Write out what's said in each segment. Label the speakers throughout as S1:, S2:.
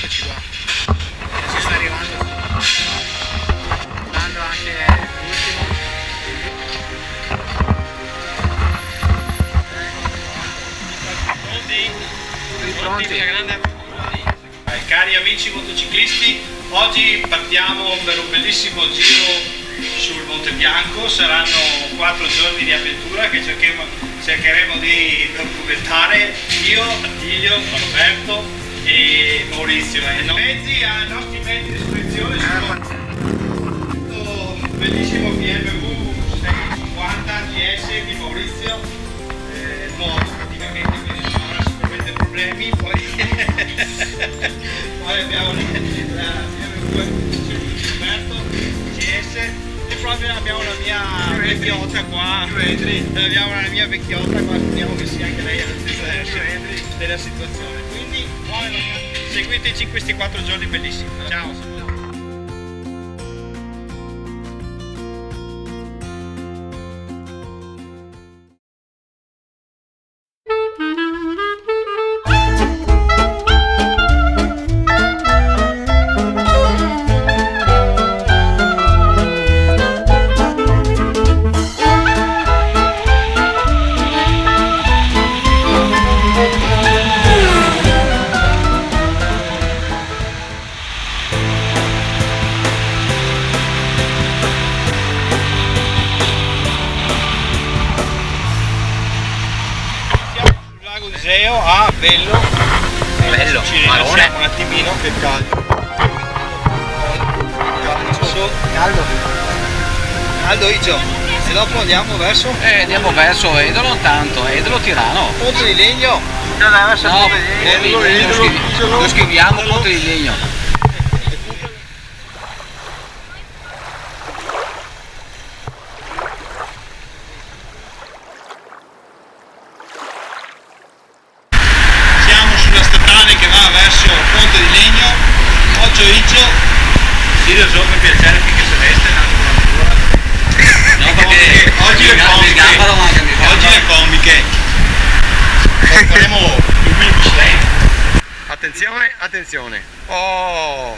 S1: eccoci qua. Ci sta arrivando. Dando anche l'ultimo. Pronti?
S2: Cari amici motociclisti, oggi partiamo per un bellissimo giro sul Monte Bianco. Saranno 4 giorni di avventura che cercheremo di documentare io, Attilio, Roberto e Maurizio. I nostri mezzi di espressione sono questo bellissimo BMW 650 GS di Maurizio, nuovo praticamente, quindi non avrà sicuramente problemi. Poi abbiamo la BMW Roberto GS e proprio abbiamo la mia vecchiotta qua. Abbiamo la mia vecchiotta qua, speriamo che sia anche lei all'altezza della situazione. Quindi buona ragazzi, seguiteci in questi 4 giorni bellissimi. Ciao! Iseo a Bello, ci rilassiamo un attimino che è caldo. Caldo Igio, e dopo andiamo verso?
S3: Andiamo verso Edolo intanto, Edolo Tirano.
S2: Ponte di Legno?
S3: No, lo scriviamo Ponte di Legno.
S2: Che va verso Ponte di Legno, Oggio Igio, Sirio Giorno piacere finché se resta in altra.
S3: No, perché
S2: oggi le comiche. Faremo 2006.
S1: Attenzione, attenzione. Oh!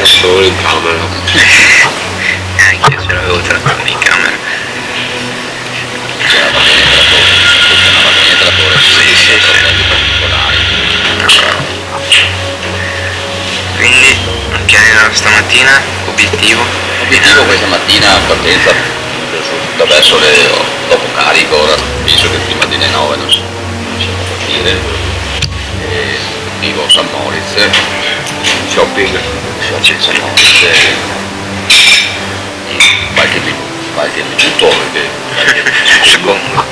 S4: solo in camera.
S5: Anche io ce l'avevo trattore in camera.
S4: C'era funzionava bene il trattore, sì, particolari.
S5: Quindi, piani da stamattina, obiettivo?
S4: Obiettivo questa mattina, partenza da verso le dopo carico, ora penso che prima delle 9 non si può partire. Vivo San Moritz, shopping San Moritz, qualche minuto perché
S5: Secondo.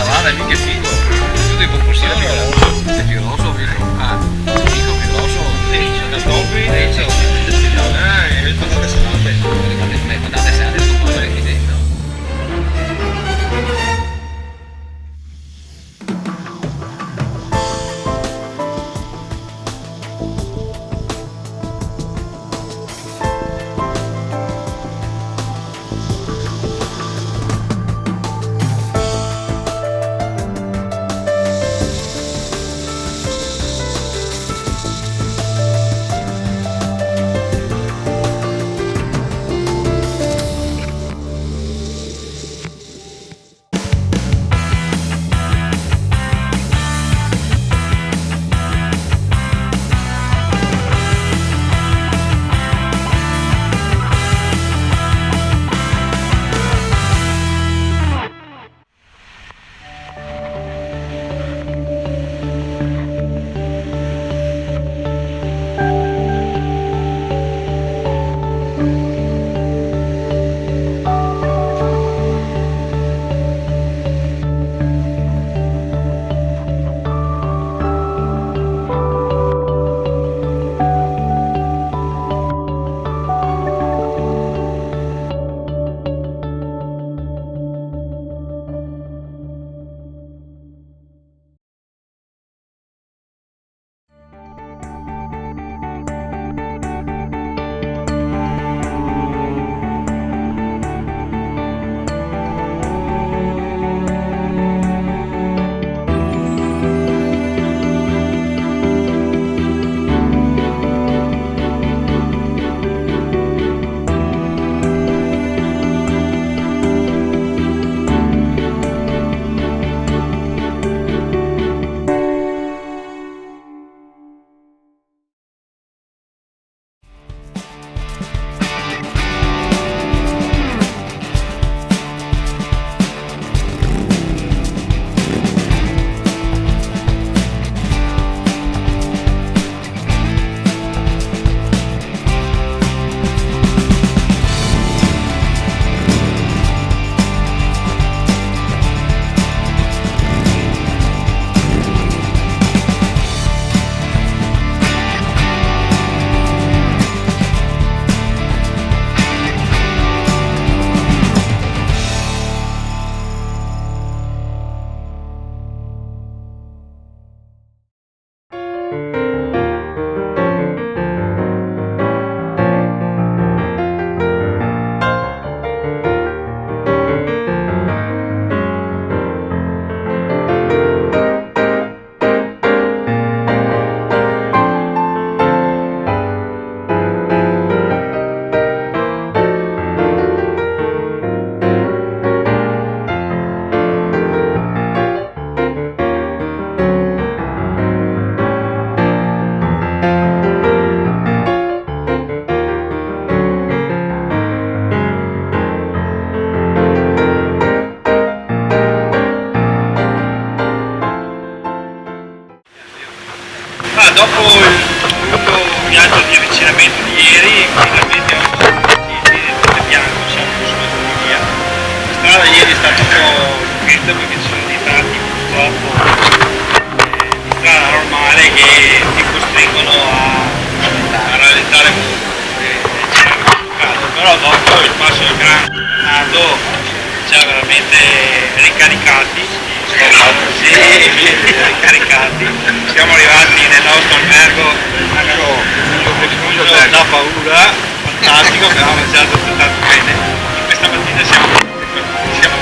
S3: Guarda, mica figo. Tu devi propulsire più grosso. È più grosso o più grosso? Ah, figo più grosso.
S2: Il patate salate.
S3: Le patate salate sono quelle qui dentro.
S2: collegamento di ieri, collegamento di Monte Bianco, siamo sulla via. La strada ieri è stata un po' triste perché ci sono dei tratti purtroppo di strada normale che ti costringono a rallentare molto. Però dopo il passo del Gran Bernardo ci ha veramente ricaricati. Ricaricati. Siamo arrivati nel nostro albergo da paura, fantastico, abbiamo mangiato altrettanto bene. Questa mattina siamo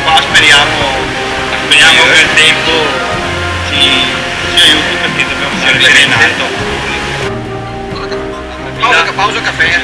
S2: qua, speriamo che il tempo ci aiuti perché dobbiamo salire in alto.
S3: Pausa caffè.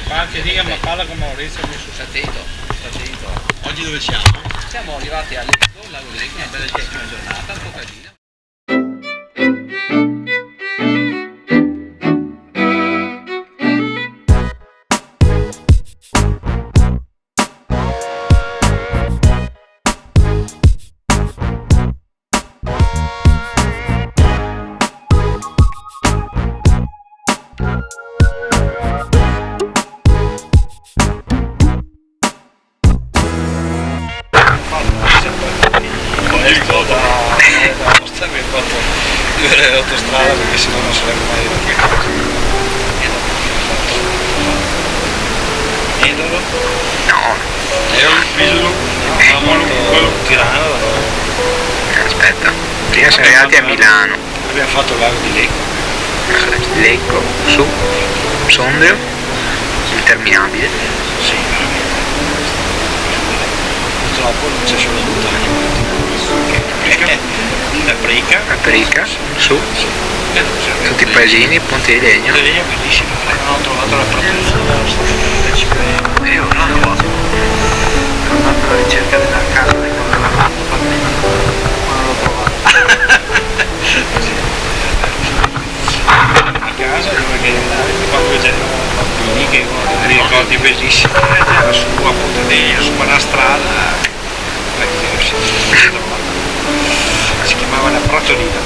S2: Parti, dica, ma parla con Maurizio.
S3: Sta attento.
S2: Oggi dove siamo?
S3: Siamo arrivati a Lecco, Lago di Lecco, una bellissima giornata, un po' caldina.
S2: L'autostrada perché sennò non sarebbe mai arrivato. Idolo?
S5: No,
S2: Pisolo? Quello Tirano?
S5: aspetta. Prima siamo arrivati a Milano.
S2: Abbiamo fatto il lago di Lecco.
S5: Lecco, su, Sondrio, interminabile.
S2: Sì, purtroppo non c'è solo montagna.
S5: Aprica, su, tutti i paesini, ponti di legno.
S2: La legna è bellissima, non ho trovato la prateria.
S5: Io non ho fatto la ricerca della casa di quando l'ha fatto, ma non l'ho trovata.
S2: A casa dove quando c'erano bambini che ho dei ricordi bellissimi, era su a Ponte Degno, su una strada si chiamava la Protolina.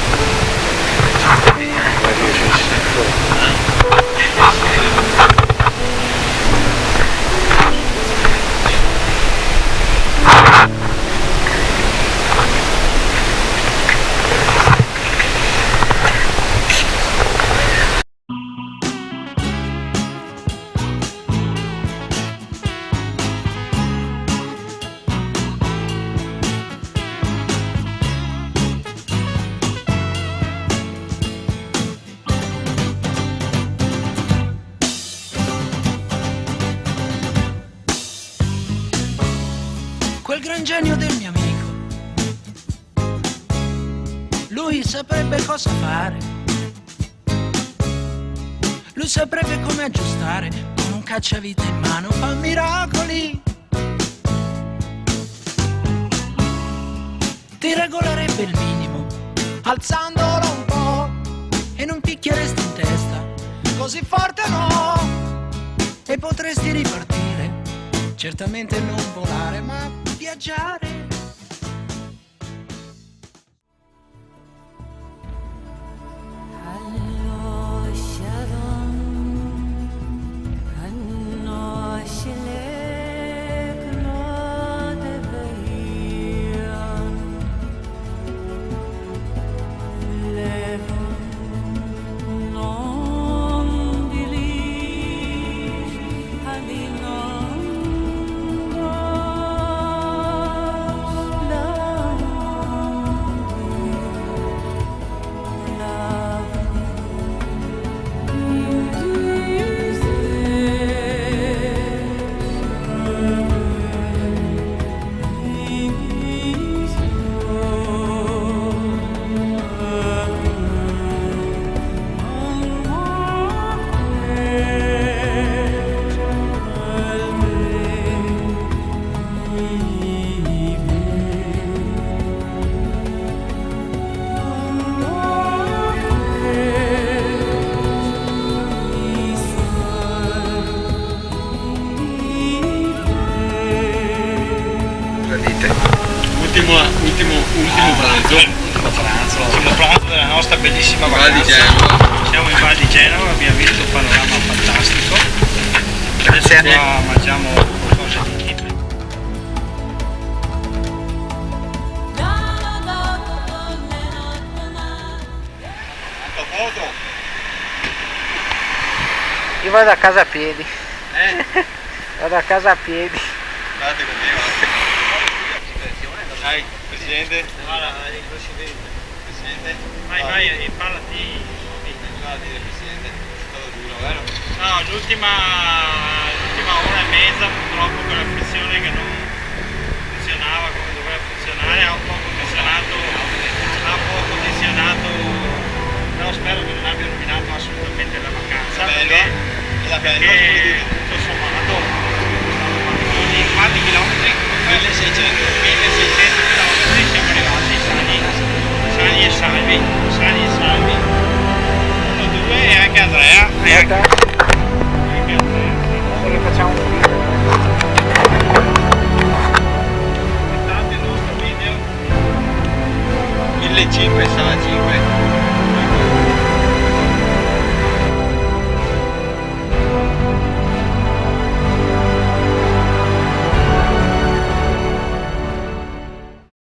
S6: Lui saprebbe cosa fare, lui saprebbe come aggiustare, con un cacciavite in mano fa miracoli. Ti regolerebbe il minimo, alzandolo un po', e non picchieresti in testa, così forte no. E potresti ripartire, certamente non volare, ma viaggiare.
S2: Ultimo pranzo della nostra bellissima
S3: Val di
S2: vacanza.
S3: Genova.
S2: Siamo in Val di Genova, abbiamo visto un panorama fantastico.
S5: Grazie.
S2: Adesso qua mangiamo qualcosa di tipico.
S5: Io vado a casa a piedi. Vado a casa a piedi.
S1: Guardate con me, dai, Presidente.
S2: Guarda,
S1: Presidente.
S2: vai, impallati.
S1: Guardi, Presidente. È stato duro, vero?
S2: No, l'ultima ora e mezza purtroppo con la pressione che non funzionava come doveva funzionare, ha un po' condizionato, però spero che non abbia rovinato assolutamente la vacanza. Perché tutto sommato quanti chilometri? 1600 chilometri siamo arrivati sani e salvi. 1, 2 e anche Andrea.
S5: Aspetta. Che facciamo un video.
S2: Guardate il nostro video.
S1: 1500 sala 5.